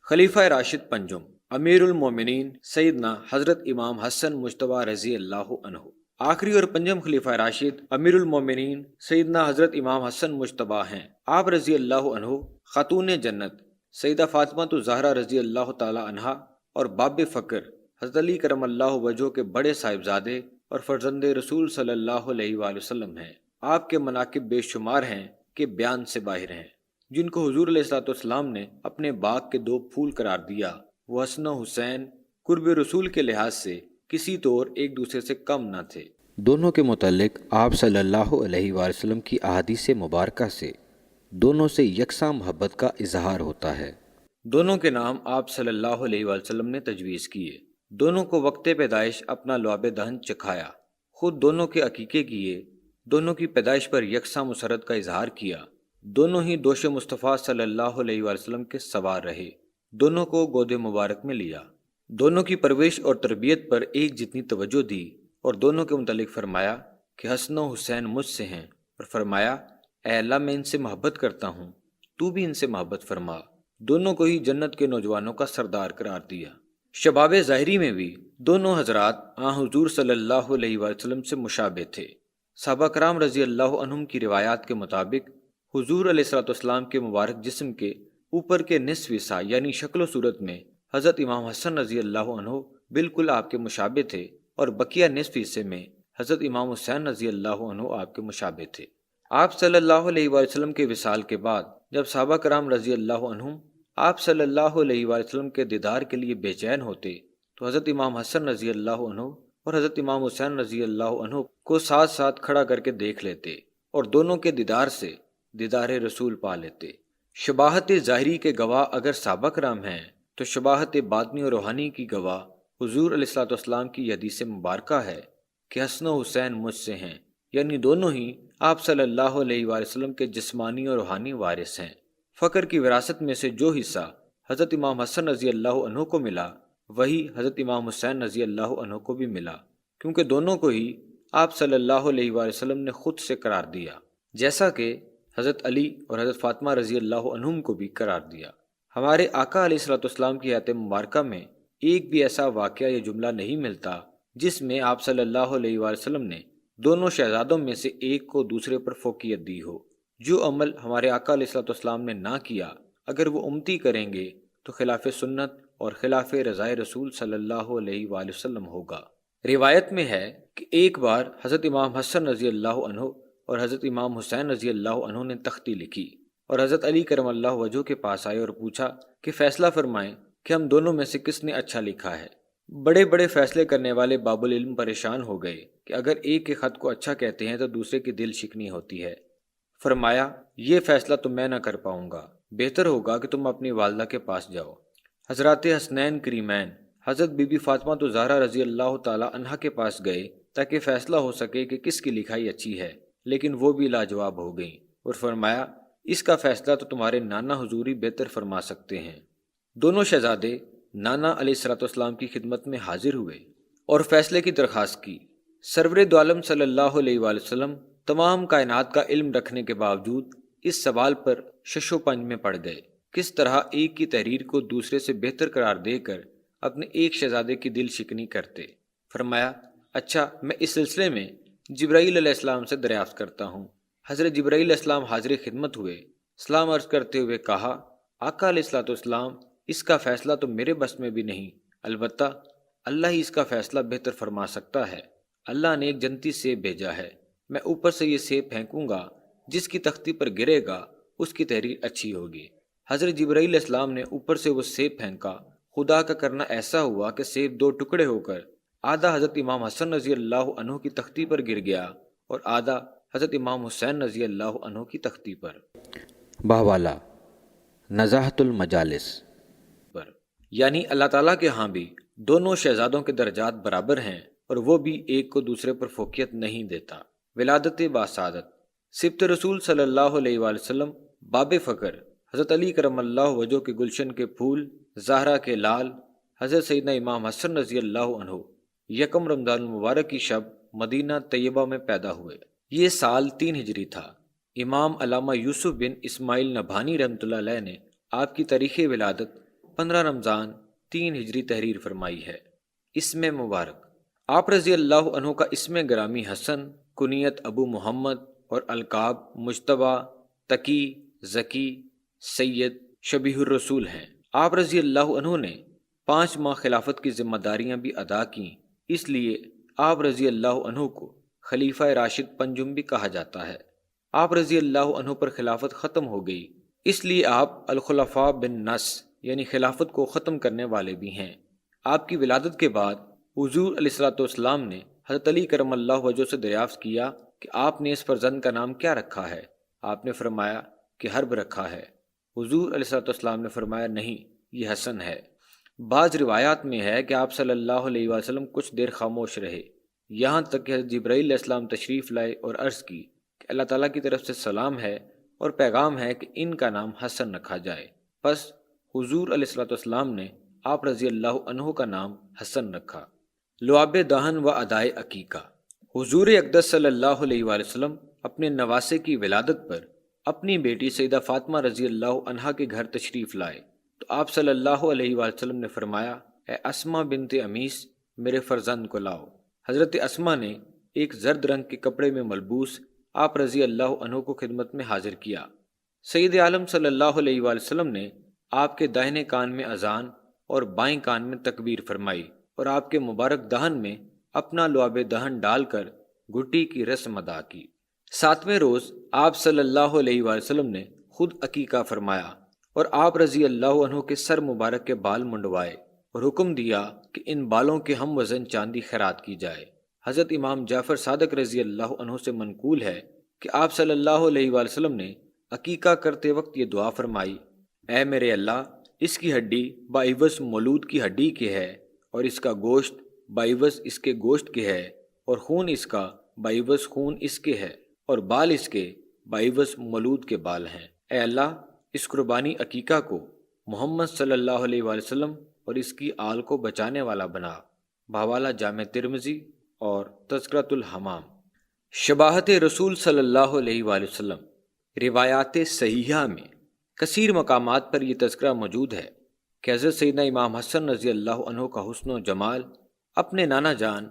خلیفہ راشد پنجم امیر المومنین سیدنا حضرت امام حسن مجتبیٰ رضی اللہ عنہ۔ آخری اور پنجم خلیفہ راشد امیر المومنین سیدنا حضرت امام حسن مجتبیٰ ہیں۔ آپ رضی اللہ عنہ خاتون جنت سیدہ فاطمہ زہرا رضی اللہ تعالی عنہا اور باب فخر حضرت علی کرم اللہ وجہہ کے بڑے صاحبزادے اور فرزند رسول صلی اللہ علیہ وآلہ وسلم ہیں۔ آپ کے مناقب بے شمار ہیں کہ بیان سے باہر ہیں، جن کو حضور علیہ الصلوۃ والسلام نے اپنے باغ کے دو پھول قرار دیا۔ وہ حسن و حسین قرب رسول کے لحاظ سے کسی طور ایک دوسرے سے کم نہ تھے۔ دونوں کے متعلق آپ صلی اللہ علیہ وآلہ وسلم کی احادیث مبارکہ سے دونوں سے یکساں محبت کا اظہار ہوتا ہے۔ دونوں کے نام آپ صلی اللہ علیہ وآلہ وسلم نے تجویز کیے۔ دونوں کو وقت پیدائش اپنا لعاب دہن چکھایا، خود دونوں کے عقیقے کیے، دونوں کی پیدائش پر یکساں مسرت کا اظہار کیا، دونوں ہی دوش مصطفیٰ صلی اللہ علیہ وآلہ وسلم کے سوار رہے، دونوں کو گود مبارک میں لیا، دونوں کی پرورش اور تربیت پر ایک جتنی توجہ دی، اور دونوں کے متعلق فرمایا کہ حسن و حسین مجھ سے ہیں، اور فرمایا اے اللہ میں ان سے محبت کرتا ہوں، تو بھی ان سے محبت فرما۔ دونوں کو ہی جنت کے نوجوانوں کا سردار قرار دیا۔ شباب ظاہری میں بھی دونوں حضرات حضور صلی اللہ علیہ وآلہ وسلم سے مشابہ تھے۔ صحابہ کرام رضی اللہ عنہم کی روایات کے مطابق حضور علیہ الصلوۃ والسلام کے مبارک جسم کے اوپر کے نصف حصہ یعنی شکل و صورت میں حضرت امام حسن رضی اللہ عنہ بالکل آپ کے مشابہ تھے، اور بقیہ نصف حصے میں حضرت امام حسین رضی اللہ عنہ آپ کے مشابہ تھے۔ آپ صلی اللہ علیہ وآلہ وسلم کے وصال کے بعد جب صحابہ کرام رضی اللہ عنہم آپ صلی اللہ علیہ وآلہ وسلم کے دیدار کے لیے بے چین ہوتے تو حضرت امام حسن رضی اللہ عنہ اور حضرت امام حسین رضی اللہ عنہ کو ساتھ ساتھ کھڑا کر کے دیکھ لیتے، اور دونوں کے دیدار سے دیدار رسول پا لیتے۔ شباہت ظاہری کے گواہ اگر صحابہ کرام ہیں تو شباہت باطنی اور روحانی کی گواہ حضور علیہ الصلوۃ والسلام کی حدیث مبارکہ ہے کہ حسن و حسین مجھ سے ہیں، یعنی دونوں ہی آپ صلی اللہ علیہ وآلہ وسلم کے جسمانی اور روحانی وارث ہیں۔ فخر کی وراثت میں سے جو حصہ حضرت امام حسن رضی اللہ عنہ کو ملا وہی حضرت امام حسین رضی اللہ عنہ کو بھی ملا، کیونکہ دونوں کو ہی آپ صلی اللہ علیہ وآلہ وسلم نے خود سے قرار دیا، جیسا کہ حضرت علی اور حضرت فاطمہ رضی اللہ عنہم کو بھی قرار دیا۔ ہمارے آقا علیہ الصلوۃ والسلام کی حیات مبارکہ میں ایک بھی ایسا واقعہ یا جملہ نہیں ملتا جس میں آپ صلی اللہ علیہ وآلہ وسلم نے دونوں شہزادوں میں سے ایک کو دوسرے پر فوقیت دی ہو۔ جو عمل ہمارے آقا علیہ الصلوۃ والسلام نے نہ کیا، اگر وہ امتی کریں گے تو خلاف سنت اور خلاف رضائے رسول صلی اللہ علیہ وآلہ وسلم ہوگا۔ روایت میں ہے کہ ایک بار حضرت امام حسن رضی اللہ عنہ اور حضرت امام حسین رضی اللہ عنہ نے تختی لکھی، اور حضرت علی کرم اللہ وجہہ کے پاس آئے اور پوچھا کہ فیصلہ فرمائیں کہ ہم دونوں میں سے کس نے اچھا لکھا ہے۔ بڑے بڑے فیصلے کرنے والے باب العلم پریشان ہو گئے کہ اگر ایک کے خط کو اچھا کہتے ہیں تو دوسرے کی دل شکنی ہوتی ہے۔ فرمایا یہ فیصلہ تو میں نہ کر پاؤں گا، بہتر ہوگا کہ تم اپنی والدہ کے پاس جاؤ۔ حضرات حسنین کریمین حضرت بی بی فاطمہ زہرا رضی اللہ تعالی عنہا کے پاس گئے تاکہ فیصلہ ہو سکے کہ کس کی لکھائی اچھی ہے، لیکن وہ بھی لاجواب ہو گئیں، اور فرمایا اس کا فیصلہ تو تمہارے نانا حضور ہی بہتر فرما سکتے ہیں۔ دونوں شہزادے نانا علیہ الصلوۃ والسلام کی خدمت میں حاضر ہوئے اور فیصلے کی درخواست کی۔ سرور دو عالم صلی اللہ علیہ وآلہ وسلم تمام کائنات کا علم رکھنے کے باوجود اس سوال پر شش و پنج میں پڑ گئے، کس طرح ایک کی تحریر کو دوسرے سے بہتر قرار دے کر اپنے ایک شہزادے کی دل شکنی کرتے۔ فرمایا اچھا میں اس سلسلے میں جبرائیل علیہ السلام سے دریافت کرتا ہوں۔ حضرت جبرائیل علیہ السلام حاضر خدمت ہوئے، سلام عرض کرتے ہوئے کہا آقا علیہ الصلوۃ والسلام اس کا فیصلہ تو میرے بس میں بھی نہیں، البتہ اللہ ہی اس کا فیصلہ بہتر فرما سکتا ہے۔ اللہ نے ایک جنتی سیب بھیجا ہے، میں اوپر سے یہ سیب پھینکوں گا، جس کی تختی پر گرے گا اس کی تحریر اچھی ہوگی۔ حضرت جبرائیل علیہ السلام نے اوپر سے وہ سیب پھینکا، خدا کا کرنا ایسا ہوا کہ سیب دو ٹکڑے ہو کر آدھا حضرت امام حسن رضی اللہ عنہ کی تختی پر گر گیا اور آدھا حضرت امام حسین رضی اللہ عنہ کی تختی پر۔ باوالا نزاہت المجالس پر یعنی اللہ تعالیٰ کے ہاں بھی دونوں شہزادوں کے درجات برابر ہیں، اور وہ بھی ایک کو دوسرے پر فوقیت نہیں دیتا۔ ولادت باسعادت سبط رسول صلی اللہ علیہ وآلہ وسلم باب فخر حضرت علی کرم اللہ وجہہ کے گلشن کے پھول، زہرا کے لال حضرت سیدنا امام حسن رضی اللہ عنہ یکم رمضان المبارک کی شب مدینہ طیبہ میں پیدا ہوئے۔ یہ سال 3 ہجری تھا۔ امام علامہ یوسف بن اسماعیل نبھانی رحمۃ اللہ علیہ نے آپ کی تاریخ ولادت 15 رمضان 3 ہجری تحریر فرمائی ہے۔ اسم مبارک: آپ رضی اللہ عنہ کا اسم گرامی حسن، کنیت ابو محمد اور القاب مجتبیٰ، تقی، ذکی، سید، شبیہ الرسول ہیں۔ آپ رضی اللہ عنہ نے 5 ماہ خلافت کی ذمہ داریاں بھی ادا کیں، اس لیے آپ رضی اللہ عنہ کو خلیفہ راشد پنجم بھی کہا جاتا ہے۔ آپ رضی اللہ عنہ پر خلافت ختم ہو گئی، اس لیے آپ الخلفاء بن نص یعنی خلافت کو ختم کرنے والے بھی ہیں۔ آپ کی ولادت کے بعد حضور علیہ الصلوۃ والسلام نے حضرت علی کرم اللہ وجہہ سے دریافت کیا کہ آپ نے اس فرزند کا نام کیا رکھا ہے؟ آپ نے فرمایا کہ حرب رکھا ہے۔ حضور علیہ الصلوۃ والسلام نے فرمایا نہیں، یہ حسن ہے۔ بعض روایات میں ہے کہ آپ صلی اللہ علیہ وسلم کچھ دیر خاموش رہے، یہاں تک کہ حضرت جبرائیل علیہ السلام تشریف لائے اور عرض کی کہ اللہ تعالیٰ کی طرف سے سلام ہے اور پیغام ہے کہ ان کا نام حسن رکھا جائے۔ پس حضور علیہ الصلوۃ والسلام نے آپ رضی اللہ عنہ کا نام حسن رکھا۔ لعاب دہن و ادائے عقیقہ: حضور اقدس صلی اللہ علیہ وآلہ وسلم اپنے نواسے کی ولادت پر اپنی بیٹی سیدہ فاطمہ رضی اللہ عنہا کے گھر تشریف لائے تو آپ صلی اللہ علیہ وآلہ وسلم نے فرمایا، اے اسماء بنت امیس، میرے فرزند کو لاؤ۔ حضرت اسماء نے ایک زرد رنگ کے کپڑے میں ملبوس آپ رضی اللہ عنہ کو خدمت میں حاضر کیا۔ سید عالم صلی اللہ علیہ وآلہ وسلم نے آپ کے داہنے کان میں اذان اور بائیں کان میں تکبیر فرمائی اور آپ کے مبارک دہن میں اپنا لعاب دہن ڈال کر گھٹی کی رسم ادا کی۔ 7ویں روز آپ صلی اللہ علیہ وآلہ وسلم نے خود عقیقہ فرمایا اور آپ رضی اللہ عنہ کے سر مبارک کے بال منڈوائے اور حکم دیا کہ ان بالوں کے ہم وزن چاندی خیرات کی جائے۔ حضرت امام جعفر صادق رضی اللہ عنہ سے منقول ہے کہ آپ صلی اللہ علیہ وآلہ وسلم نے عقیقہ کرتے وقت یہ دعا فرمائی، اے میرے اللہ، اس کی ہڈی باعوض مولود کی ہڈی کے ہے اور اس کا گوشت باعوض اس کے گوشت کے ہے اور خون اس کا باعوض خون اس کے ہے اور بال اس کے باعوض مولود کے بال ہیں۔ اے اللہ، اس قربانی عقیقہ کو محمد صلی اللہ علیہ وآلہ وسلم اور اس کی آل کو بچانے والا بنا۔ بحوالہ جامع ترمذی اور تذکرۃ الحمام۔ شباہت رسول صلی اللہ علیہ وآلہ وسلم: روایات صحیحہ میں کثیر مقامات پر یہ تذکرہ موجود ہے کہ حضرت سیدنا امام حسن رضی اللہ عنہ کا حسن و جمال اپنے نانا جان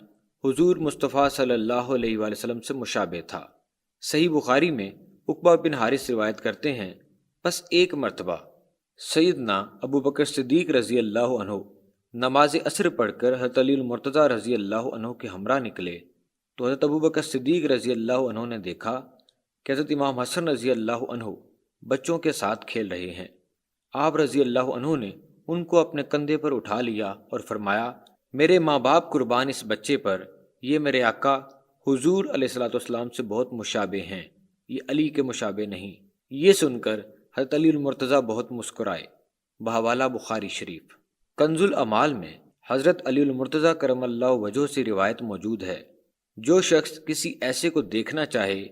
حضور مصطفیٰ صلی اللہ علیہ وآلہ وسلم سے مشابہ تھا۔ صحیح بخاری میں عقبہ بن حارث روایت کرتے ہیں، بس ایک مرتبہ سیدنا ابو بکر صدیق رضی اللہ عنہ نماز عصر پڑھ کر حضرت علی المرتضیٰ رضی اللہ عنہ کے ہمراہ نکلے تو حضرت ابو بکر صدیق رضی اللہ عنہ نے دیکھا کہ حضرت امام حسن رضی اللہ عنہ بچوں کے ساتھ کھیل رہے ہیں۔ آپ رضی اللہ عنہ نے ان کو اپنے کندھے پر اٹھا لیا اور فرمایا، میرے ماں باپ قربان اس بچے پر، یہ میرے آقا حضور علیہ الصلوۃ والسلام سے بہت مشابہ ہیں، یہ علی کے مشابہ نہیں۔ یہ سن کر حضرت علی المرتضیٰ بہت مسکرائے۔ بحوالہ بخاری شریف۔ کنز الاعمال میں حضرت علی المرتضیٰ کرم اللہ وجہہ سے روایت موجود ہے، جو شخص کسی ایسے کو دیکھنا چاہے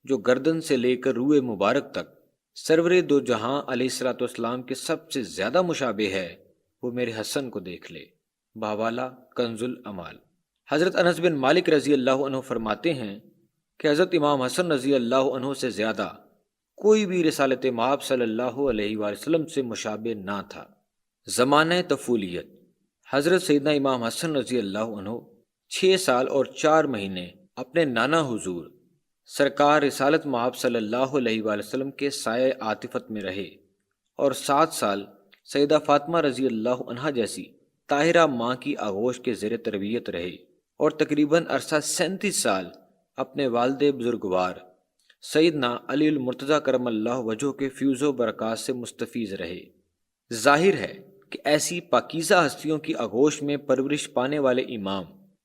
جو گردن سے لے کر روئے مبارک تک سرور دو جہاں علیہ الصلوۃ والسلام کے سب سے زیادہ مشابہ ہے، وہ میرے حسن کو دیکھ لے۔ بحوالہ کنز الاعمال۔ حضرت انس بن مالک رضی اللہ عنہ فرماتے ہیں کہ حضرت امام حسن رضی اللہ عنہ سے زیادہ کوئی بھی رسالت مآب صلی اللہ علیہ وآلہ وسلم سے مشابہ نہ تھا۔ زمانہ طفولیت: حضرت سیدنا امام حسن رضی اللہ عنہ 6 سال اور 4 مہینے اپنے نانا حضور سرکار رسالت مآب صلی اللہ علیہ وآلہ وسلم کے سائے عاطفت میں رہے اور 7 سال سیدہ فاطمہ رضی اللہ عنہا جیسی طاہرہ ماں کی آغوش کے زیر تربیت رہے اور تقریباً عرصہ 37 سال اپنے والد بزرگوار سیدنا علی المرتضیٰ کرم اللہ وجہہ کے فیوز و برکات سے مستفیض رہے۔ ظاہر ہے کہ ایسی پاکیزہ ہستیوں کی آغوش میں پرورش پانے والے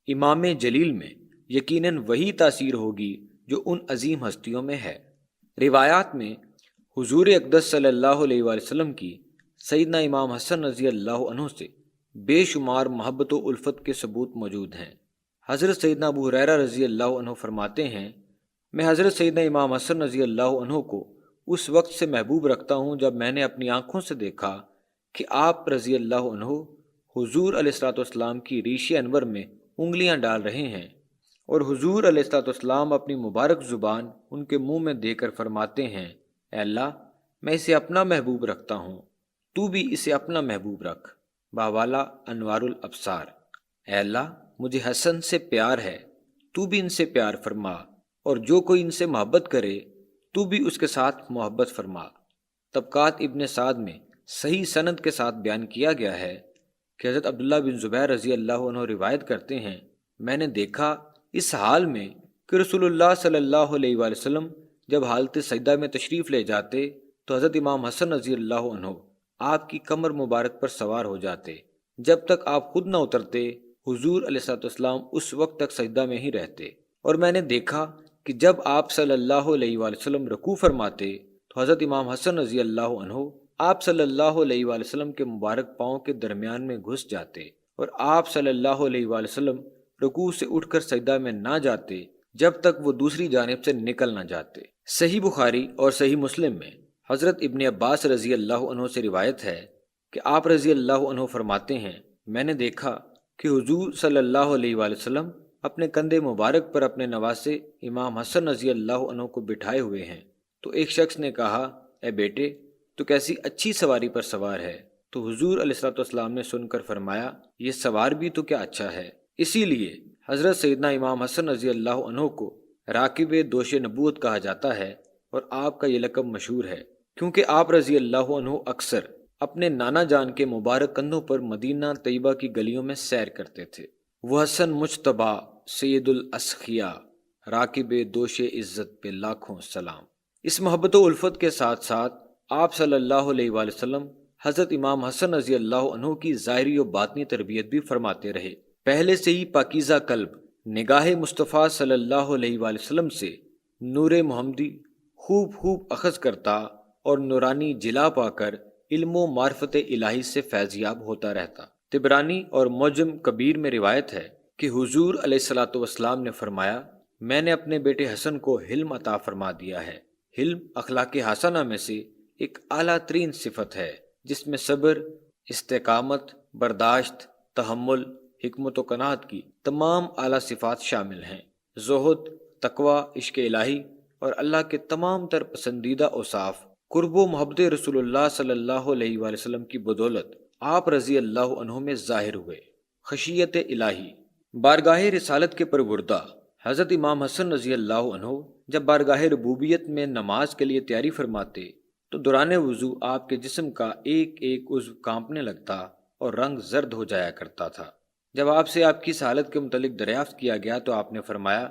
امام جلیل میں یقیناً وہی تاثیر ہوگی جو ان عظیم ہستیوں میں ہے۔ روایات میں حضور اقدس صلی اللہ علیہ وآلہ وسلم کی سیدنا امام حسن رضی اللہ عنہ سے بے شمار محبت و الفت کے ثبوت موجود ہیں۔ حضرت سیدنا ابو ہریرہ رضی اللہ عنہ فرماتے ہیں، میں حضرت سیدنا امام حسن رضی اللہ عنہ کو اس وقت سے محبوب رکھتا ہوں جب میں نے اپنی آنکھوں سے دیکھا کہ آپ رضی اللہ عنہ حضور علیہ الصلوۃ والسلام کی ریش انور میں انگلیاں ڈال رہے ہیں اور حضور علیہ الصلوۃ والسلام اپنی مبارک زبان ان کے منہ میں دے کر فرماتے ہیں، اے اللہ، میں اسے اپنا محبوب رکھتا ہوں۔ تو بھی اسے اپنا محبوب رکھ۔ باوالا انوار الابصار: اے اللہ مجھے حسن سے پیار ہے، تو بھی ان سے پیار فرما، اور جو کوئی ان سے محبت کرے تو بھی اس کے ساتھ محبت فرما۔ طبقات ابن سعد میں صحیح سند کے ساتھ بیان کیا گیا ہے کہ حضرت عبداللہ بن زبیر رضی اللہ عنہ روایت کرتے ہیں، میں نے دیکھا اس حال میں کہ رسول اللہ صلی اللہ علیہ وآلہ وسلم جب حالت سجدہ میں تشریف لے جاتے تو حضرت امام حسن رضی اللہ عنہ آپ کی کمر مبارک پر سوار ہو جاتے، جب تک آپ خود نہ اترتے حضور علیہ الصلوۃ والسلام اس وقت تک سجدہ میں ہی رہتے۔ اور میں نے دیکھا کہ جب آپ صلی اللہ علیہ وآلہ وسلم رکوع فرماتے تو حضرت امام حسن رضی اللہ عنہ آپ صلی اللہ علیہ وآلہ وسلم کے مبارک پاؤں کے درمیان میں گھس جاتے، اور آپ صلی اللہ علیہ وآلہ وسلم رکوع سے اٹھ کر سجدہ میں نہ جاتے جب تک وہ دوسری جانب سے نکل نہ جاتے۔ صحیح بخاری اور صحیح مسلم میں حضرت ابن عباس رضی اللہ عنہ سے روایت ہے کہ آپ رضی اللہ عنہ فرماتے ہیں، میں نے دیکھا کہ حضور صلی اللہ علیہ وآلہ وسلم اپنے کندھے مبارک پر اپنے نواسے امام حسن رضی اللہ عنہ کو بٹھائے ہوئے ہیں۔ تو ایک شخص نے کہا، اے بیٹے تو کیسی اچھی سواری پر سوار ہے؟ تو حضور علیہ الصلوۃ والسلام نے سن کر فرمایا، یہ سوار بھی تو کیا اچھا ہے۔ اسی لیے حضرت سیدنا امام حسن رضی اللہ عنہ کو راکب دوش نبوت کہا جاتا ہے، اور آپ کا یہ لقب مشہور ہے کیونکہ آپ رضی اللہ عنہ اکثر اپنے نانا جان کے مبارک کندھوں پر مدینہ طیبہ کی گلیوں میں سیر کرتے تھے۔ وہ حسن مجتبیٰ سید الاسخیاء راکب دوش عزت پہ لاکھوں سلام۔ اس محبت و الفت کے ساتھ ساتھ آپ صلی اللہ علیہ وآلہ وسلم حضرت امام حسن رضی اللہ عنہ کی ظاہری و باطنی تربیت بھی فرماتے رہے۔ پہلے سے ہی پاکیزہ قلب نگاہ مصطفیٰ صلی اللہ علیہ وآلہ وسلم سے نور محمدی خوب اخذ کرتا اور نورانی جلا پا کر علم و معرفت الہی سے فیضیاب ہوتا رہتا۔ طبرانی اور معجم کبیر میں روایت ہے کہ حضور علیہ الصلوۃ والسلام نے فرمایا، میں نے اپنے بیٹے حسن کو حلم عطا فرما دیا ہے۔ حلم اخلاق حسنہ میں سے ایک اعلیٰ ترین صفت ہے جس میں صبر، استقامت، برداشت، تحمل، حکمت و قناعت کی تمام اعلیٰ صفات شامل ہیں۔ زہد، تقوی، عشق الہی اور اللہ کے تمام تر پسندیدہ اوصاف قرب و محبت رسول اللہ صلی اللہ علیہ وآلہ وسلم کی بدولت آپ رضی اللہ عنہ میں ظاہر ہوئے۔ خشیت الہی: بارگاہ رسالت کے پروردہ حضرت امام حسن رضی اللہ عنہ جب بارگاہ ربوبیت میں نماز کے لیے تیاری فرماتے تو دوران وضو آپ کے جسم کا ایک ایک عضو کانپنے لگتا اور رنگ زرد ہو جایا کرتا تھا۔ جب آپ سے آپ کی اس حالت کے متعلق دریافت کیا گیا تو آپ نے فرمایا،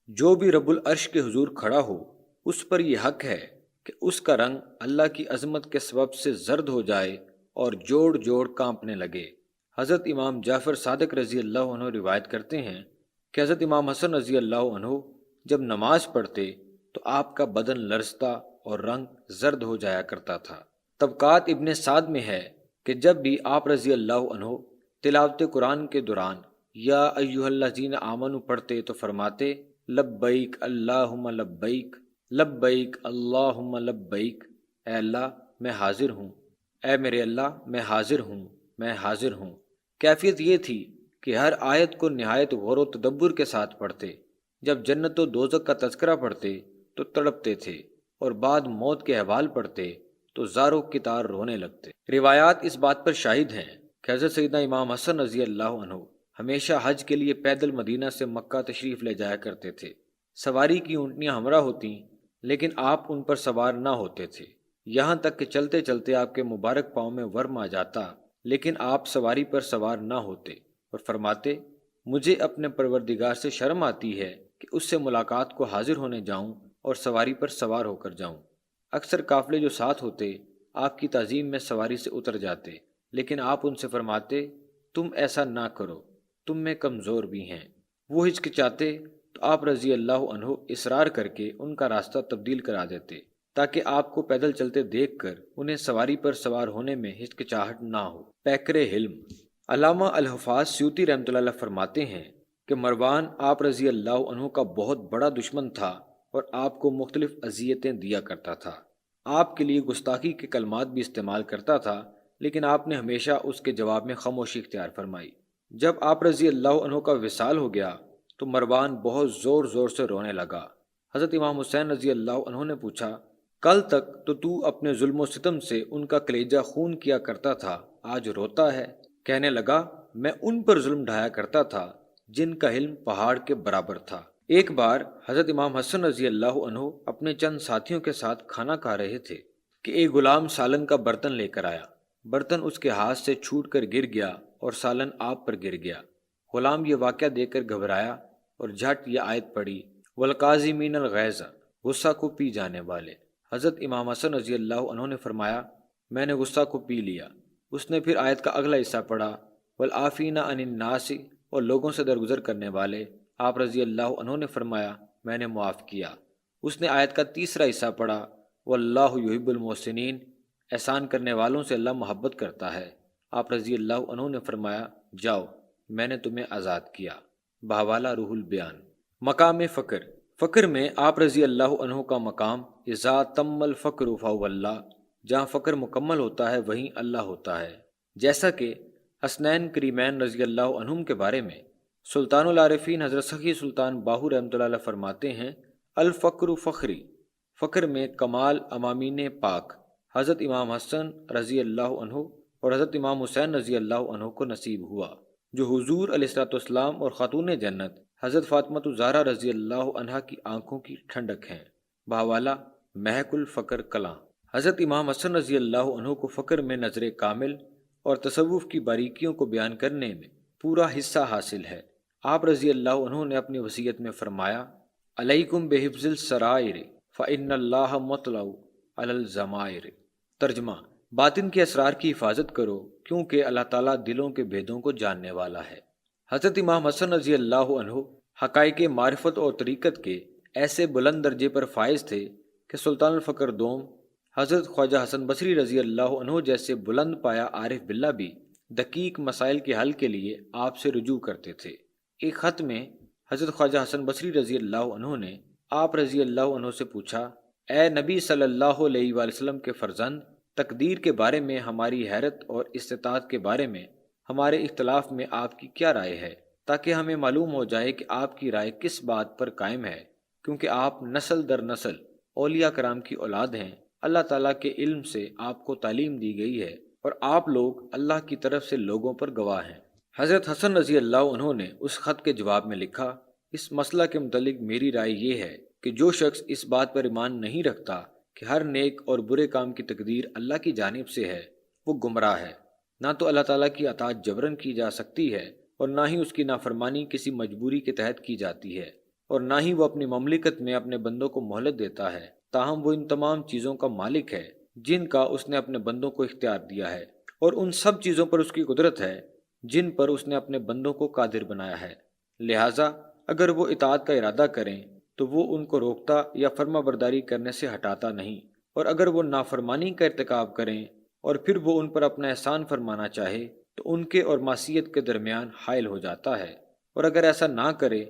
جو بھی رب العرش کے حضور کھڑا ہو اس پر یہ حق ہے کہ اس کا رنگ اللہ کی عظمت کے سبب سے زرد ہو جائے اور جوڑ جوڑ کانپنے لگے۔ حضرت امام جعفر صادق رضی اللہ عنہ روایت کرتے ہیں کہ حضرت امام حسن رضی اللہ عنہ جب نماز پڑھتے تو آپ کا بدن لرزتا اور رنگ زرد ہو جایا کرتا تھا۔ طبقات ابن سعد میں ہے کہ جب بھی آپ رضی اللہ عنہ تلاوت قرآن کے دوران یا ایھا الذین آمنوا پڑھتے تو فرماتے، لبیک اللہم لبیک، لبیک اللہم لبیک، اے اللہ میں حاضر ہوں، اے میرے اللہ میں حاضر ہوں، میں حاضر ہوں۔ کیفیت یہ تھی کہ ہر آیت کو نہایت غور و تدبر کے ساتھ پڑھتے۔ جب جنت و دوزخ کا تذکرہ پڑھتے تو تڑپتے تھے، اور بعد موت کے احوال پڑھتے تو زاروں کی طرح رونے لگتے۔ روایات اس بات پر شاہد ہیں کہ حضرت سیدنا امام حسن رضی اللہ عنہ ہمیشہ حج کے لیے پیدل مدینہ سے مکہ تشریف لے جایا کرتے تھے۔ سواری کی اونٹنیاں ہمراہ ہوتیں لیکن آپ ان پر سوار نہ ہوتے تھے، یہاں تک کہ چلتے چلتے آپ کے مبارک پاؤں میں ورم آ جاتا لیکن آپ سواری پر سوار نہ ہوتے اور فرماتے، مجھے اپنے پروردگار سے شرم آتی ہے کہ اس سے ملاقات کو حاضر ہونے جاؤں اور سواری پر سوار ہو کر جاؤں۔ اکثر قافلے جو ساتھ ہوتے آپ کی تعظیم میں سواری سے اتر جاتے، لیکن آپ ان سے فرماتے، تم ایسا نہ کرو، تم میں کمزور بھی ہیں۔ وہ ہچکچاتے تو آپ رضی اللہ عنہ اصرار کر کے ان کا راستہ تبدیل کرا دیتے تاکہ آپ کو پیدل چلتے دیکھ کر انہیں سواری پر سوار ہونے میں ہچکچاہٹ نہ ہو۔ پیکر حلم: علامہ الحفاظ سیوطی رحمۃ اللہ علیہ فرماتے ہیں کہ مروان آپ رضی اللہ عنہ کا بہت بڑا دشمن تھا اور آپ کو مختلف اذیتیں دیا کرتا تھا۔ آپ کے لیے گستاخی کے کلمات بھی استعمال کرتا تھا لیکن آپ نے ہمیشہ اس کے جواب میں خاموشی اختیار فرمائی۔ جب آپ رضی اللہ عنہ کا وصال ہو گیا تو مروان بہت زور زور سے رونے لگا۔ حضرت امام حسین رضی اللہ عنہ نے پوچھا، کل تک تو اپنے ظلم و ستم سے ان کا کلیجہ خون کیا کرتا تھا، آج روتا ہے۔ کہنے لگا، میں ان پر ظلم ڈھایا کرتا تھا جن کا علم پہاڑ کے برابر تھا۔ ایک بار حضرت امام حسن رضی اللہ عنہ اپنے چند ساتھیوں کے ساتھ کھانا کھا رہے تھے کہ ایک غلام سالن کا برتن لے کر آیا۔ برتن اس کے ہاتھ سے چھوٹ کر گر گیا اور سالن آپ پر گر گیا۔ غلام یہ واقعہ دیکھ کر گھبرایا اور جھٹ یہ آیت پڑھی، والقاظمین الغیظ، غصہ کو پی جانے والے۔ حضرت امام حسن رضی اللہ عنہ نے فرمایا، میں نے غصہ کو پی لیا۔ اس نے پھر آیت کا اگلا حصہ پڑھا، والعافین عن الناس، اور لوگوں سے درگزر کرنے والے۔ آپ رضی اللہ عنہ نے فرمایا، میں نے معاف کیا۔ اس نے آیت کا تیسرا حصہ پڑھا، واللہ یحب المحسنین، احسان کرنے والوں سے اللہ محبت کرتا ہے۔ آپ رضی اللہ عنہ نے فرمایا، جاؤ، میں نے تمہیں آزاد کیا۔ بحوالہ روح البیان۔ مقام فقر۔ فقر میں آپ رضی اللہ عنہ کا مقام، اذا تم الفقر فهو اللہ، جہاں فقر مکمل ہوتا ہے وہیں اللہ ہوتا ہے۔ جیسا کہ حسنین کریمین رضی اللہ عنہم کے بارے میں سلطان العارفین حضرت سخی سلطان باہو رحمۃ اللہ علیہ فرماتے ہیں، الفقر فخری، فقر میں کمال امامین پاک حضرت امام حسن رضی اللہ عنہ اور حضرت امام حسین رضی اللہ عنہ کو نصیب ہوا، جو حضور علیہ الصلوۃ والسلام اور خاتون جنت حضرت فاطمہ الزہرا رضی اللہ عنہا کی آنکھوں کی ٹھنڈک ہیں۔ بحوالہ محق الفقر کلاں۔ حضرت امام حسن رضی اللہ عنہ کو فقر میں نظر کامل اور تصوف کی باریکیوں کو بیان کرنے میں پورا حصہ حاصل ہے۔ آپ رضی اللہ عنہ نے اپنی وصیت میں فرمایا، علیکم بحفظ السرائر فإن اللہ مطلع علی الضمائر۔ ترجمہ، باطن کے اسرار کی حفاظت کرو کیونکہ اللہ تعالیٰ دلوں کے بھیدوں کو جاننے والا ہے۔ حضرت امام حسن رضی اللہ عنہ حقائق معرفت اور طریقت کے ایسے بلند درجے پر فائز تھے کہ سلطان الفقر دوم حضرت خواجہ حسن بصری رضی اللہ عنہ جیسے بلند پایا عارف باللہ بھی دقیق مسائل کے حل کے لیے آپ سے رجوع کرتے تھے۔ ایک خط میں حضرت خواجہ حسن بصری رضی اللہ عنہ نے آپ رضی اللہ عنہ سے پوچھا، اے نبی صلی اللہ علیہ وآلہ وسلم کے فرزند، تقدیر کے بارے میں ہماری حیرت اور استطاعت کے بارے میں ہمارے اختلاف میں آپ کی کیا رائے ہے، تاکہ ہمیں معلوم ہو جائے کہ آپ کی رائے کس بات پر قائم ہے، کیونکہ آپ نسل در نسل اولیاء کرام کی اولاد ہیں۔ اللہ تعالیٰ کے علم سے آپ کو تعلیم دی گئی ہے اور آپ لوگ اللہ کی طرف سے لوگوں پر گواہ ہیں۔ حضرت حسن رضی اللہ عنہ نے اس خط کے جواب میں لکھا، اس مسئلہ کے متعلق میری رائے یہ ہے کہ جو شخص اس بات پر ایمان نہیں رکھتا کہ ہر نیک اور برے کام کی تقدیر اللہ کی جانب سے ہے، وہ گمراہ ہے۔ نہ تو اللہ تعالیٰ کی اطاعت جبراً کی جا سکتی ہے اور نہ ہی اس کی نافرمانی کسی مجبوری کے تحت کی جاتی ہے، اور نہ ہی وہ اپنی مملکت میں اپنے بندوں کو مہلت دیتا ہے، تاہم وہ ان تمام چیزوں کا مالک ہے جن کا اس نے اپنے بندوں کو اختیار دیا ہے، اور ان سب چیزوں پر اس کی قدرت ہے جن پر اس نے اپنے بندوں کو قادر بنایا ہے۔ لہٰذا اگر وہ اطاعت کا ارادہ کریں تو وہ ان کو روکتا یا فرما برداری کرنے سے ہٹاتا نہیں، اور اگر وہ نافرمانی کا ارتکاب کریں اور پھر وہ ان پر اپنا احسان فرمانا چاہے تو ان کے اور معصیت کے درمیان حائل ہو جاتا ہے، اور اگر ایسا نہ کرے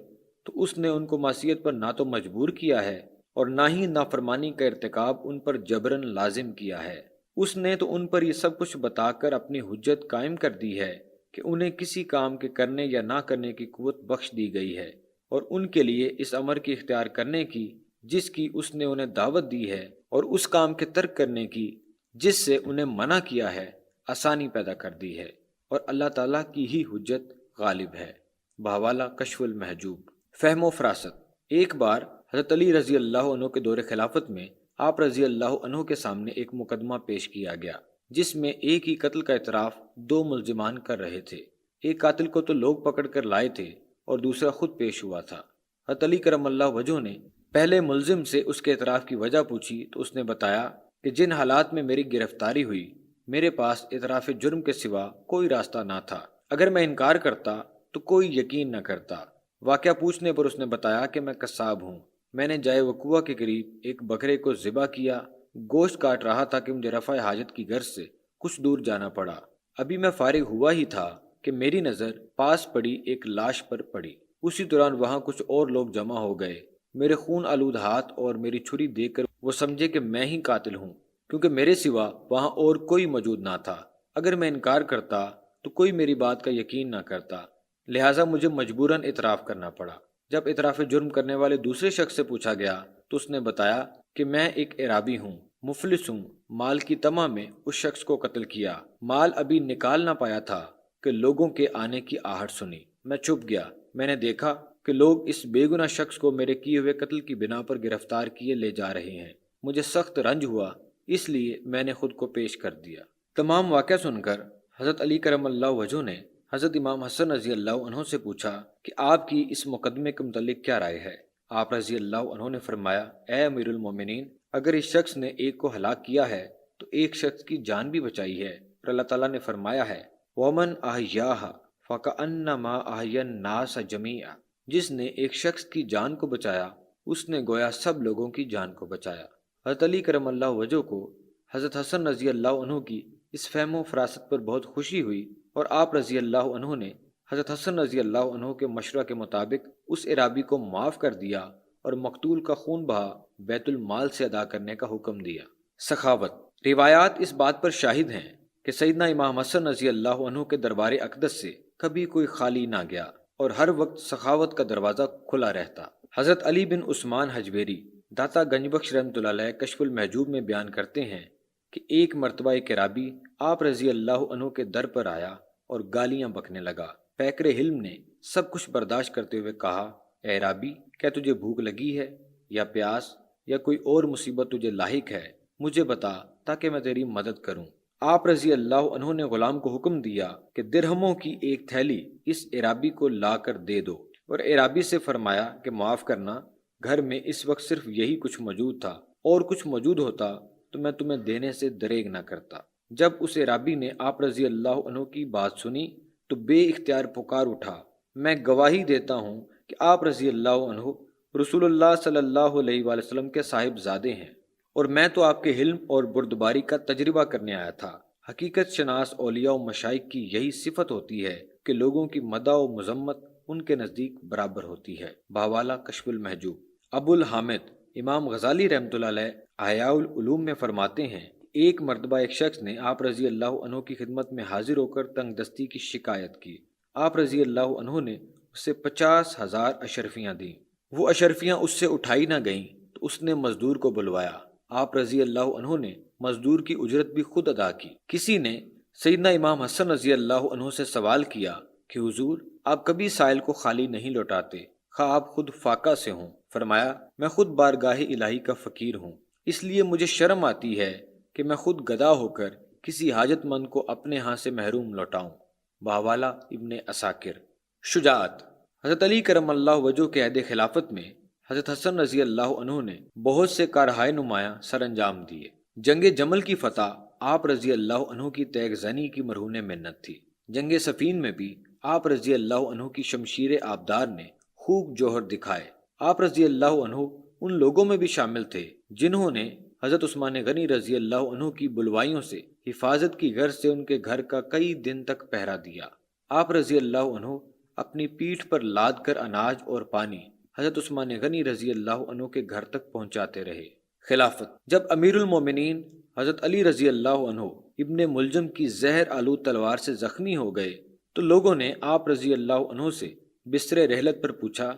تو اس نے ان کو معصیت پر نہ تو مجبور کیا ہے اور نہ ہی نافرمانی کا ارتکاب ان پر جبراً لازم کیا ہے۔ اس نے تو ان پر یہ سب کچھ بتا کر اپنی حجت قائم کر دی ہے کہ انہیں کسی کام کے کرنے یا نہ کرنے کی قوت بخش دی گئی ہے، اور ان کے لیے اس امر کی اختیار کرنے کی جس کی اس نے انہیں دعوت دی ہے، اور اس کام کے ترک کرنے کی جس سے انہیں منع کیا ہے، آسانی پیدا کر دی ہے، اور اللہ تعالیٰ کی ہی حجت غالب ہے۔ بحوالہ کشف المحجوب۔ فہم و فراست۔ ایک بار حضرت علی رضی اللہ عنہ کے دور خلافت میں آپ رضی اللہ عنہ کے سامنے ایک مقدمہ پیش کیا گیا جس میں ایک ہی قتل کا اعتراف دو ملزمان کر رہے تھے۔ ایک قاتل کو تو لوگ پکڑ کر لائے تھے اور دوسرا خود پیش ہوا تھا۔ حضرت علی کرم اللہ وجہہ نے پہلے ملزم سے اس کے اعتراف کی وجہ پوچھی تو اس نے بتایا کہ جن حالات میں میری گرفتاری ہوئی میرے پاس اعتراف جرم کے سوا کوئی راستہ نہ تھا، اگر میں انکار کرتا تو کوئی یقین نہ کرتا۔ واقعہ پوچھنے پر اس نے بتایا کہ میں قصاب ہوں، میں نے جائے وقوع کے قریب ایک بکرے کو ذبح کیا، گوشت کاٹ رہا تھا کہ مجھے رفع حاجت کی غرض سے کچھ دور جانا پڑا، ابھی میں فارغ ہوا ہی تھا کہ میری نظر پاس پڑی ایک لاش پر پڑی، اسی دوران وہاں کچھ اور لوگ جمع ہو گئے، میرے خون آلود ہاتھ اور میری چھری دیکھ کر وہ سمجھے کہ میں ہی قاتل ہوں، کیونکہ میرے سوا وہاں اور کوئی موجود نہ تھا، اگر میں انکار کرتا تو کوئی میری بات کا یقین نہ کرتا، لہٰذا مجھے مجبوراً اعتراف کرنا پڑا۔ جب اعتراف جرم کرنے والے دوسرے شخص سے پوچھا گیا تو اس نے بتایا کہ میں ایک اعرابی ہوں، مفلس ہوں، مال کی طمع میں اس شخص کو قتل کیا، مال ابھی نکال نہ پایا تھا کہ لوگوں کے آنے کی آہٹ سنی، میں چھپ گیا، میں نے دیکھا کہ لوگ اس بے گناہ شخص کو میرے کیے ہوئے قتل کی بنا پر گرفتار کیے لے جا رہے ہیں، مجھے سخت رنج ہوا، اس لیے میں نے خود کو پیش کر دیا۔ تمام واقعہ سن کر حضرت علی کرم اللہ وجہہ نے حضرت امام حسن رضی اللہ عنہ سے پوچھا کہ آپ کی اس مقدمے کے متعلق کیا رائے ہے؟ آپ رضی اللہ عنہ نے فرمایا، اے امیر المومنین، اگر اس شخص نے ایک کو ہلاک کیا ہے تو ایک شخص کی جان بھی بچائی ہے، اور اللہ تعالیٰ نے فرمایا ہے وَمَنْ أَحْيَاهَا فَكَأَنَّمَا أَحْيَا النَّاسَ جَمِيعًا، جس نے ایک شخص کی جان کو بچایا اس نے گویا سب لوگوں کی جان کو بچایا۔ حضرت علی کرم اللہ وجہہ کو حضرت حسن رضی اللہ عنہ کی اس فہم و فراست پر بہت خوشی ہوئی، اور آپ رضی اللہ عنہ نے حضرت حسن رضی اللہ عنہ کے مشورہ کے مطابق اس اعرابی کو معاف کر دیا اور مقتول کا خون بہا بیت المال سے ادا کرنے کا حکم دیا۔ سخاوت۔ روایات اس بات پر شاہد ہیں کہ سیدنا امام حسن رضی اللہ عنہ کے دربار اقدس سے کبھی کوئی خالی نہ گیا اور ہر وقت سخاوت کا دروازہ کھلا رہتا۔ حضرت علی بن عثمان حجویری داتا گنج بخش رحمۃ اللہ علیہ کشف المحجوب میں بیان کرتے ہیں کہ ایک مرتبہ ایک اعرابی آپ رضی اللہ عنہ کے در پر آیا اور گالیاں بکنے لگا۔ پیکر حلم نے سب کچھ برداشت کرتے ہوئے کہا، اے اعرابی، کیا تجھے بھوک لگی ہے یا پیاس یا کوئی اور مصیبت تجھے لاحق ہے؟ مجھے بتا تاکہ میں تیری مدد کروں۔ آپ رضی اللہ عنہ نے غلام کو حکم دیا کہ درہموں کی ایک تھیلی اس اعرابی کو لا کر دے دو، اور اعرابی سے فرمایا کہ معاف کرنا، گھر میں اس وقت صرف یہی کچھ موجود تھا، اور کچھ موجود ہوتا تو میں تمہیں دینے سے دریغ نہ کرتا۔ جب اس اعرابی نے آپ رضی اللہ عنہ کی بات سنی تو بے اختیار پکار اٹھا، میں گواہی دیتا ہوں کہ آپ رضی اللہ عنہ رسول اللہ صلی اللہ علیہ وآلہ وسلم کے صاحب زادے ہیں، اور میں تو آپ کے حلم اور بردباری کا تجربہ کرنے آیا تھا۔ حقیقت شناس اولیاء و مشائخ کی یہی صفت ہوتی ہے کہ لوگوں کی مدح و مذمت ان کے نزدیک برابر ہوتی ہے۔ بحوالہ کشف المحجوب۔ ابو الحامد امام غزالی رحمۃ اللہ علیہ احیاء العلوم میں فرماتے ہیں، ایک مرتبہ ایک شخص نے آپ رضی اللہ عنہ کی خدمت میں حاضر ہو کر تنگ دستی کی شکایت کی۔ آپ رضی اللہ عنہ نے اسے 50,000 اشرفیاں دیں۔ وہ اشرفیاں اس سے اٹھائی نہ گئیں تو اس نے مزدور کو بلوایا۔ آپ رضی اللہ عنہ نے مزدور کی اجرت بھی خود ادا کی۔ کسی نے سیدنا امام حسن رضی اللہ عنہ سے سوال کیا کہ حضور، آپ کبھی سائل کو خالی نہیں لوٹاتے، خواہ آپ خود فاقہ سے ہوں۔ فرمایا، میں خود بارگاہ الہی کا فقیر ہوں، اس لیے مجھے شرم آتی ہے کہ میں خود گدا ہو کر کسی حاجت مند کو اپنے ہاں سے محروم لوٹاؤں۔ بحوالہ ابن عساکر۔ شجاعت۔ حضرت علی کرم اللہ وجہہ کے عہد خلافت میں حضرت حسن رضی اللہ عنہ نے بہت سے کارہائے نمایاں سر انجام دیے۔ جنگ جمل کی فتح آپ رضی اللہ عنہ کی تیغ زنی کی مرہون منت تھی۔ جنگ صفین میں بھی آپ رضی اللہ عنہ کی شمشیر آبدار نے خوب جوہر دکھائے۔ آپ رضی اللہ عنہ ان لوگوں میں بھی شامل تھے جنہوں نے حضرت عثمان غنی رضی اللہ عنہ کی بلوائیوں سے حفاظت کی غرض سے ان کے گھر کا کئی دن تک پہرا دیا۔ آپ رضی اللہ عنہ اپنی پیٹھ پر لاد کر اناج اور پانی حضرت عثمان غنی رضی اللہ عنہ کے گھر تک پہنچاتے رہے۔ خلافت۔ جب امیر المومنین حضرت علی رضی اللہ عنہ ابن ملجم کی زہر آلود تلوار سے زخمی ہو گئے تو لوگوں نے آپ رضی اللہ عنہ سے بستر رحلت پر پوچھا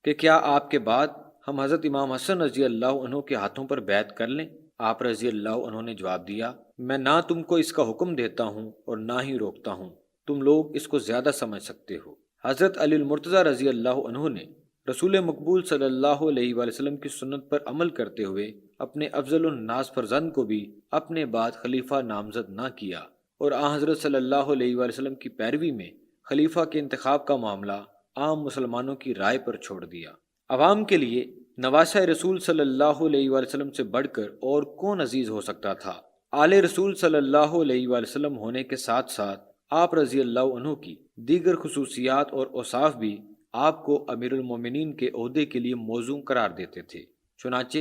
کہ کیا آپ کے بعد ہم حضرت امام حسن رضی اللہ عنہ کے ہاتھوں پر بیعت کر لیں؟ آپ رضی اللہ عنہ نے جواب دیا، میں نہ تم کو اس کا حکم دیتا ہوں اور نہ ہی روکتا ہوں، تم لوگ اس کو زیادہ سمجھ سکتے ہو۔ حضرت علی المرتضیٰ رضی اللہ عنہ نے رسول مقبول صلی اللہ علیہ وآلہ وسلم کی سنت پر عمل کرتے ہوئے اپنے افضل الناس فرزند کو بھی اپنے بعد خلیفہ نامزد نہ کیا، اور آن حضرت صلی اللہ علیہ وآلہ وسلم کی پیروی میں خلیفہ کے انتخاب کا معاملہ عام مسلمانوں کی رائے پر چھوڑ دیا۔ عوام کے لیے نواسہ رسول صلی اللہ علیہ وآلہ وسلم سے بڑھ کر اور کون عزیز ہو سکتا تھا؟ آل رسول صلی اللہ علیہ وآلہ وسلم ہونے کے ساتھ ساتھ آپ رضی اللہ عنہ کی دیگر خصوصیات اور اوصاف بھی آپ کو امیر المومنین کے عہدے کے لیے موزوں قرار دیتے تھے۔ چنانچہ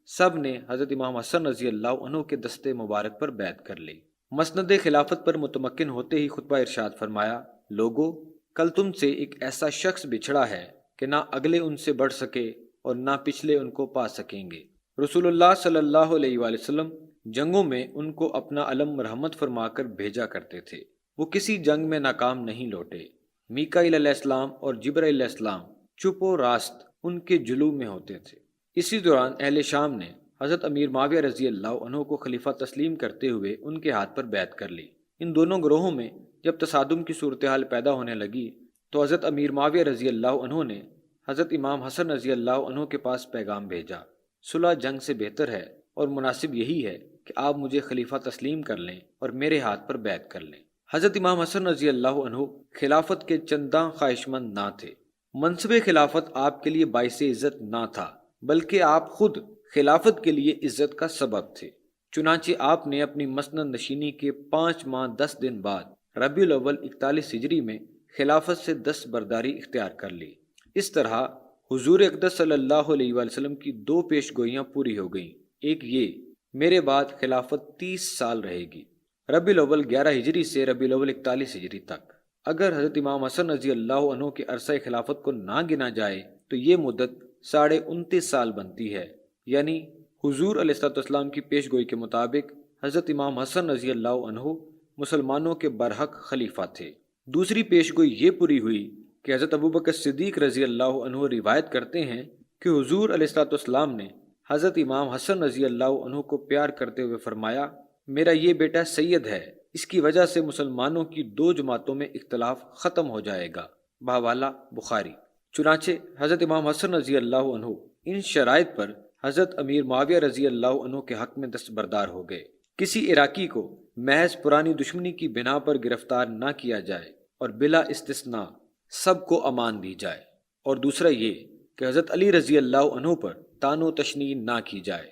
سب نے حضرت امام حسن رضی اللہ عنہ کے دستے مبارک پر بیعت کر لی۔ مسند خلافت پر متمکن ہوتے ہی خطبہ ارشاد فرمایا، لوگو، کل تم سے ایک ایسا شخص بچھڑا ہے کہ نہ اگلے ان سے بڑھ سکے اور نہ پچھلے ان کو پا سکیں گے۔ رسول اللہ صلی اللہ علیہ وآلہ وسلم جنگوں میں ان کو اپنا علم مرحمت فرما کر بھیجا کرتے تھے۔ وہ کسی جنگ میں ناکام نہیں لوٹے۔ میکائیل علیہ السلام اور جبرائیل علیہ السلام چپ و راست ان کے جلو میں ہوتے تھے۔ اسی دوران اہل شام نے حضرت امیر معاویہ رضی اللہ عنہ کو خلیفہ تسلیم کرتے ہوئے ان کے ہاتھ پر بیعت کر لی۔ ان دونوں گروہوں میں جب تصادم کی صورتحال پیدا ہونے لگی تو حضرت امیر معاویہ رضی اللہ عنہ نے حضرت امام حسن رضی اللہ عنہ کے پاس پیغام بھیجا، صلح جنگ سے بہتر ہے اور مناسب یہی ہے کہ آپ مجھے خلیفہ تسلیم کر لیں اور میرے ہاتھ پر بیعت کر لیں۔ حضرت امام حسن رضی اللہ عنہ خلافت کے چنداں خواہشمند نہ تھے۔ منصب خلافت آپ کے لیے باعث عزت نہ تھا، بلکہ آپ خود خلافت کے لیے عزت کا سبب تھے۔ چنانچہ آپ نے اپنی مسند نشینی کے 5 ماہ 10 دن بعد ربیع الاول 41 ہجری میں خلافت سے دستبرداری اختیار کر لی۔ اس طرح حضور اقدس صلی اللہ علیہ وآلہ وسلم کی 2 پیش گوئیاں پوری ہو گئیں۔ ایک یہ، میرے بعد خلافت 30 سال رہے گی، ربیع الاول 11 ہجری سے ربیع الاول 41 ہجری تک۔ اگر حضرت امام حسن رضی اللہ عنہ کے عرصہ خلافت کو نہ گنا جائے تو یہ مدت 29.5 سال بنتی ہے، یعنی حضور علیہ الصلوۃ والسلام کی پیش گوئی کے مطابق حضرت امام حسن رضی اللہ عنہ مسلمانوں کے برحق خلیفہ تھے۔ دوسری پیش گوئی یہ پوری ہوئی کہ حضرت ابوبکر صدیق رضی اللہ عنہ روایت کرتے ہیں کہ حضور علیہ الصلوۃ والسلام نے حضرت امام حسن رضی اللہ عنہ کو پیار کرتے ہوئے فرمایا، میرا یہ بیٹا سید ہے، اس کی وجہ سے مسلمانوں کی 2 جماعتوں میں اختلاف ختم ہو جائے گا۔ بحوالہ بخاری۔ چنانچہ حضرت امام حسن رضی اللہ عنہ ان شرائط پر حضرت امیر معاویہ رضی اللہ عنہ کے حق میں دستبردار ہو گئے۔ کسی عراقی کو محض پرانی دشمنی کی بنا پر گرفتار نہ کیا جائے اور بلا استثناء سب کو امان دی جائے، اور دوسرا یہ کہ حضرت علی رضی اللہ عنہ پر طعن و تشنیع نہ کی جائے۔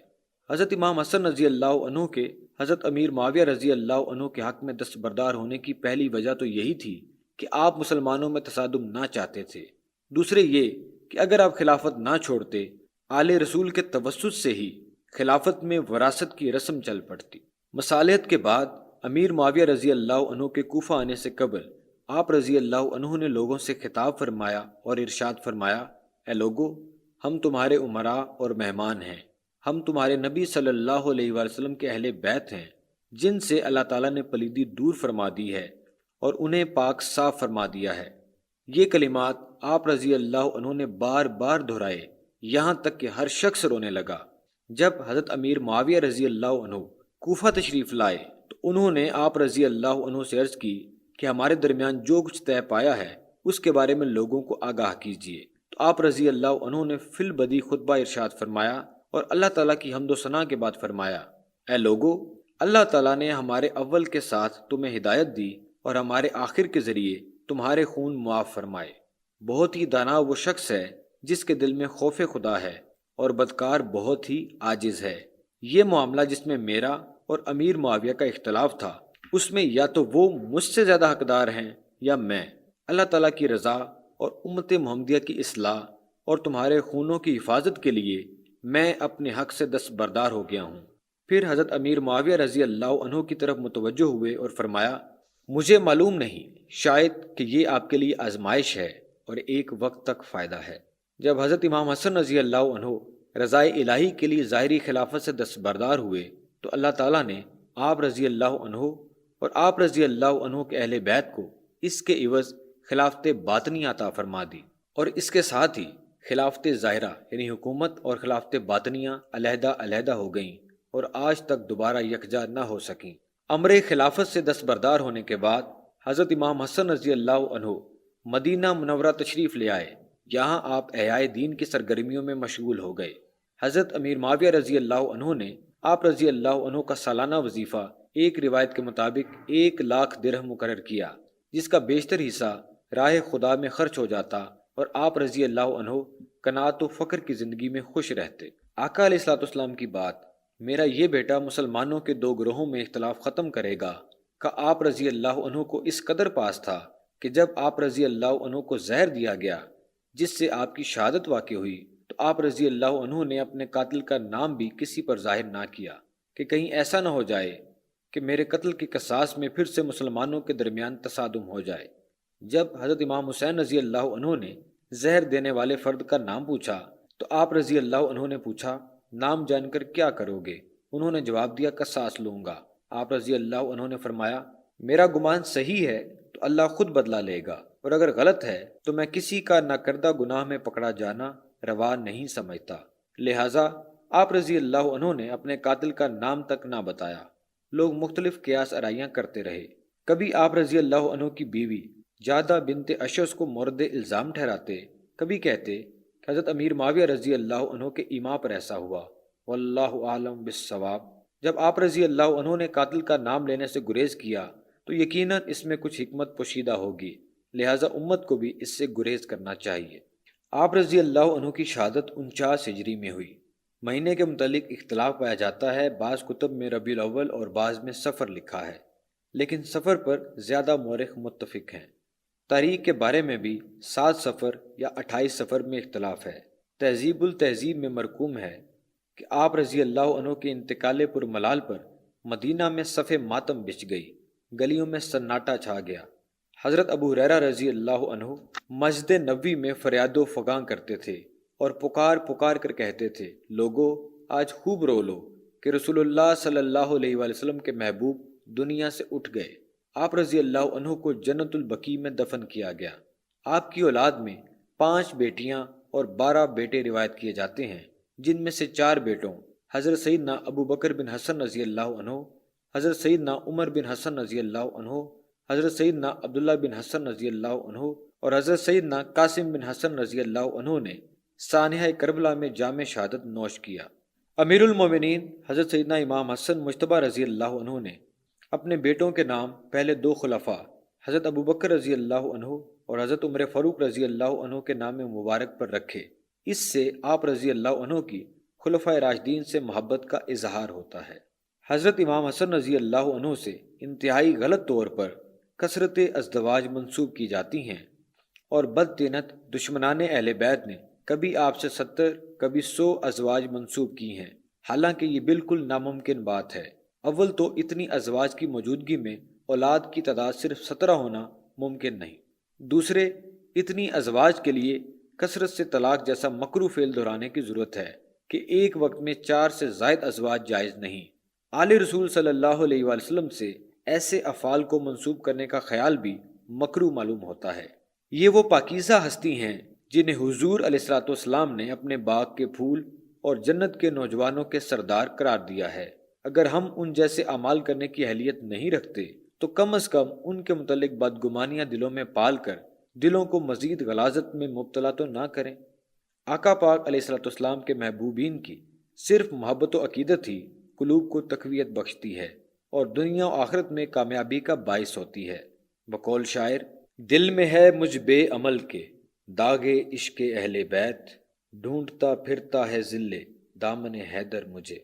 حضرت امام حسن رضی اللہ عنہ کے حضرت امیر معاویہ رضی اللہ عنہ کے حق میں دستبردار ہونے کی پہلی وجہ تو یہی تھی کہ آپ مسلمانوں میں تصادم نہ چاہتے تھے، دوسرے یہ کہ اگر آپ خلافت نہ چھوڑتے آل رسول کے توسط سے ہی خلافت میں وراثت کی رسم چل پڑتی۔ مصالحت کے بعد امیر معاویہ رضی اللہ عنہ کے کوفہ آنے سے قبل آپ رضی اللہ عنہ نے لوگوں سے خطاب فرمایا اور ارشاد فرمایا، اے لوگو، ہم تمہارے امراء اور مہمان ہیں، ہم تمہارے نبی صلی اللہ علیہ وآلہ وسلم کے اہل بیت ہیں، جن سے اللہ تعالیٰ نے پلیدی دور فرما دی ہے اور انہیں پاک صاف فرما دیا ہے۔ یہ کلمات آپ رضی اللہ عنہ نے بار بار دہرائے، یہاں تک کہ ہر شخص رونے لگا۔ جب حضرت امیر معاویہ رضی اللہ عنہ کوفہ تشریف لائے تو انہوں نے آپ رضی اللہ عنہ سے عرض کی کہ ہمارے درمیان جو کچھ طے پایا ہے اس کے بارے میں لوگوں کو آگاہ کیجیے۔ تو آپ رضی اللہ عنہ نے فی البدی خطبہ ارشاد فرمایا اور اللہ تعالیٰ کی حمد و ثنا کے بعد فرمایا، اے لوگو، اللہ تعالیٰ نے ہمارے اول کے ساتھ تمہیں ہدایت دی اور ہمارے آخر کے ذریعے تمہارے خون معاف فرمائے۔ بہت ہی دانا وہ شخص ہے جس کے دل میں خوف خدا ہے، اور بدکار بہت ہی عاجز ہے۔ یہ معاملہ جس میں میرا اور امیر معاویہ کا اختلاف تھا، اس میں یا تو وہ مجھ سے زیادہ حقدار ہیں یا میں۔ اللہ تعالیٰ کی رضا اور امت محمدیہ کی اصلاح اور تمہارے خونوں کی حفاظت کے لیے میں اپنے حق سے دستبردار ہو گیا ہوں۔ پھر حضرت امیر معاویہ رضی اللہ عنہ کی طرف متوجہ ہوئے اور فرمایا، مجھے معلوم نہیں، شاید کہ یہ آپ کے لیے آزمائش ہے اور ایک وقت تک فائدہ ہے۔ جب حضرت امام حسن رضی اللہ عنہ رضائے الہی کے لیے ظاہری خلافت سے دستبردار ہوئے تو اللہ تعالیٰ نے آپ رضی اللہ عنہ اور آپ رضی اللہ عنہ کے اہل بیت کو اس کے عوض خلافت باطنی عطا فرما دی، اور اس کے ساتھ ہی خلافت ظاہرہ یعنی حکومت اور خلافت باطنیہ علیحدہ علیحدہ ہو گئیں اور آج تک دوبارہ یکجا نہ ہو سکیں۔ امر خلافت سے دستبردار ہونے کے بعد حضرت امام حسن رضی اللہ عنہ مدینہ منورہ تشریف لے آئے۔ یہاں آپ احیاء دین کی سرگرمیوں میں مشغول ہو گئے۔ حضرت امیر معاویہ رضی اللہ عنہ نے آپ رضی اللہ عنہ کا سالانہ وظیفہ ایک روایت کے مطابق 1,00,000 درہم مقرر کیا، جس کا بیشتر حصہ راہ خدا میں خرچ ہو جاتا اور آپ رضی اللہ عنہ قناعت و فقر کی زندگی میں خوش رہتے۔ آقا علیہ الصلوۃ والسلام کی بات، میرا یہ بیٹا مسلمانوں کے 2 گروہوں میں اختلاف ختم کرے گا، کا آپ رضی اللہ عنہ کو اس قدر پاس تھا کہ جب آپ رضی اللہ عنہ کو زہر دیا گیا جس سے آپ کی شہادت واقع ہوئی تو آپ رضی اللہ عنہ نے اپنے قاتل کا نام بھی کسی پر ظاہر نہ کیا کہ کہیں ایسا نہ ہو جائے کہ میرے قتل کی قصاص میں پھر سے مسلمانوں کے درمیان تصادم ہو جائے۔ جب حضرت امام حسین رضی اللہ عنہ نے زہر دینے والے فرد کا نام پوچھا تو آپ رضی اللہ عنہ نے پوچھا، نام جان کر کیا کرو گے؟ انہوں نے جواب دیا، قصاص لوں گا۔ آپ رضی اللہ عنہ نے فرمایا، میرا گمان صحیح ہے تو اللہ خود بدلہ لے گا، اور اگر غلط ہے تو میں کسی کا نہ کردہ گناہ میں پکڑا جانا روا نہیں سمجھتا۔ لہٰذا آپ رضی اللہ عنہ نے اپنے قاتل کا نام تک نہ بتایا۔ لوگ مختلف قیاس آرائیاں کرتے رہے۔ کبھی آپ رضی اللہ عنہ کی بیوی جادہ بنت اشعث کو مورد الزام ٹھہراتے، کبھی کہتے کہ حضرت امیر معاویہ رضی اللہ عنہ کے ایما پر ایسا ہوا، واللہ اعلم بالصواب۔ جب آپ رضی اللہ عنہ نے قاتل کا نام لینے سے گریز کیا تو یقیناً اس میں کچھ حکمت پوشیدہ ہوگی، لہٰذا امت کو بھی اس سے گریز کرنا چاہیے۔ آپ رضی اللہ عنہ کی شہادت 49 ہجری میں ہوئی۔ مہینے کے متعلق اختلاف پایا جاتا ہے، بعض کتب میں ربیع الاول اور بعض میں صفر لکھا ہے، لیکن صفر پر زیادہ مورخ متفق ہیں۔ تاریخ کے بارے میں بھی 7 صفر یا 28 صفر میں اختلاف ہے۔ تہذیب التہذیب میں مرقوم ہے کہ آپ رضی اللہ عنہ کے انتقال پر ملال پر مدینہ میں صف ماتم بچھ گئی، گلیوں میں سناٹا چھا گیا۔ حضرت ابو ہریرہ رضی اللہ عنہ مسجد نبوی میں فریاد و فغاں کرتے تھے اور پکار پکار کر کہتے تھے، لوگو آج خوب رو لو کہ رسول اللہ صلی اللہ علیہ وآلہ وسلم کے محبوب دنیا سے اٹھ گئے۔ آپ رضی اللہ عنہ کو جنت البقیع میں دفن کیا گیا۔ آپ کی اولاد میں 5 بیٹیاں اور 12 بیٹے روایت کیے جاتے ہیں، جن میں سے 4 بیٹوں حضرت سیدنا ابو بکر بن حسن رضی اللہ عنہ، حضرت سیدنا عمر بن حسن رضی اللہ عنہ، حضرت سیدنا عبداللہ بن حسن رضی اللہ عنہ اور حضرت سیدنا قاسم بن حسن رضی اللہ عنہ نے سانحہ کربلا میں جام شہادت نوش کیا۔ امیر المومنین حضرت سیدنا امام حسن مجتبی رضی اللہ عنہ نے اپنے بیٹوں کے نام پہلے 2 خلفاء حضرت ابو بکر رضی اللہ عنہ اور حضرت عمر فاروق رضی اللہ عنہ کے نام مبارک پر رکھے۔ اس سے آپ رضی اللہ عنہ کی خلفائے راشدین سے محبت کا اظہار ہوتا ہے۔ حضرت امام حسن رضی اللہ عنہ سے انتہائی غلط طور پر کثرت ازدواج منسوب کی جاتی ہیں، اور بدطینت دشمنان اہل بیت نے کبھی آپ سے 70 کبھی 100 ازواج منسوب کی ہیں، حالانکہ یہ بالکل ناممکن بات ہے۔ اول تو اتنی ازواج کی موجودگی میں اولاد کی تعداد صرف 17 ہونا ممکن نہیں، دوسرے اتنی ازواج کے لیے کثرت سے طلاق جیسا مکروہ فعل دہرانے کی ضرورت ہے کہ ایک وقت میں 4 سے زائد ازواج جائز نہیں۔ آل رسول صلی اللہ علیہ وآلہ وسلم سے ایسے افعال کو منسوب کرنے کا خیال بھی مکروہ معلوم ہوتا ہے۔ یہ وہ پاکیزہ ہستی ہیں جنہیں حضور علیہ الصلوۃ والسلام نے اپنے باغ کے پھول اور جنت کے نوجوانوں کے سردار قرار دیا ہے۔ اگر ہم ان جیسے اعمال کرنے کی اہلیت نہیں رکھتے تو کم از کم ان کے متعلق بدگمانیاں دلوں میں پال کر دلوں کو مزید غلاظت میں مبتلا تو نہ کریں۔ آقا پاک علیہ الصلوۃ والسلام کے محبوبین کی صرف محبت و عقیدت ہی قلوب کو تقویت بخشتی ہے اور دنیا و آخرت میں کامیابی کا باعث ہوتی ہے۔ بقول شاعر، دل میں ہے مجھ بے عمل کے داغے عشق اہل بیت، ڈھونڈتا پھرتا ہے ذل دامن حیدر مجھے۔